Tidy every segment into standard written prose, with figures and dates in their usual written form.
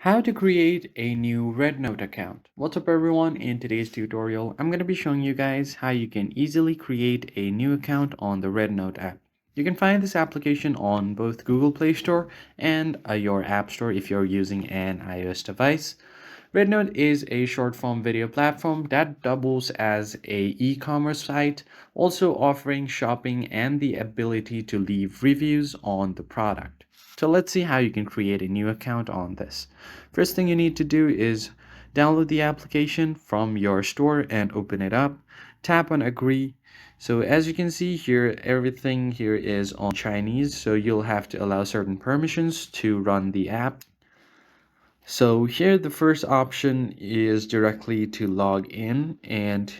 How to create a new REDnote account. What's up everyone? In today's tutorial, I'm going to be showing you guys how you can easily create a new account on the REDnote app. You can find this application on both Google Play Store and your App Store if you're using an iOS device. RedNote is a short-form video platform that doubles as a e-commerce site, also offering shopping and the ability to leave reviews on the product. So let's see how you can create a new account on this. First thing you need to do is download the application from your store and open it up. Tap on agree. So as you can see here, everything here is on Chinese, so you'll have to allow certain permissions to run the app. So here the first option is directly to log in, and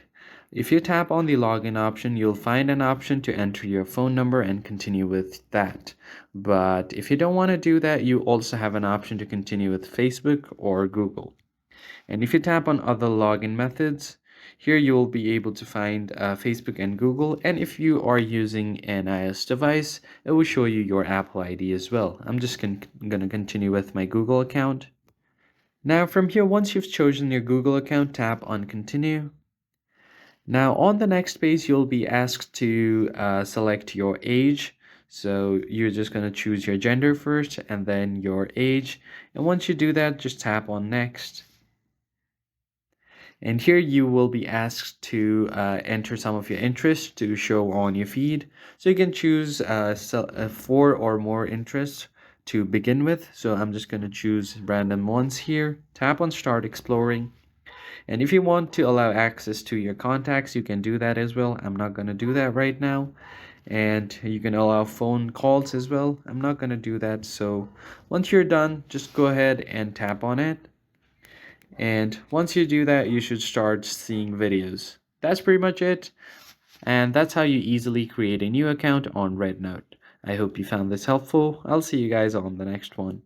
if you tap on the login option, you'll find an option to enter your phone number and continue with that. But if you don't want to do that, you also have an option to continue with Facebook or Google. And if you tap on other login methods, here you will be able to find Facebook and Google. And if you are using an iOS device, it will show you your Apple ID as well. I'm just going to continue with my Google account. Now from here, once you've chosen your Google account, tap on continue. Now on the next page, you'll be asked to select your age. So you're just going to choose your gender first and then your age. And once you do that, just tap on next. And here you will be asked to enter some of your interests to show on your feed. So you can choose 4 or more interests to begin with. So I'm just going to choose random ones here. Tap on start exploring. And if you want to allow access to your contacts, you can do that as well. I'm not going to do that right now. And you can allow phone calls as well. I'm not going to do that. So once you're done, just go ahead and tap on it. And once you do that, you should start seeing videos. That's pretty much it. And that's how you easily create a new account on RedNote. I hope you found this helpful. I'll see you guys on the next one.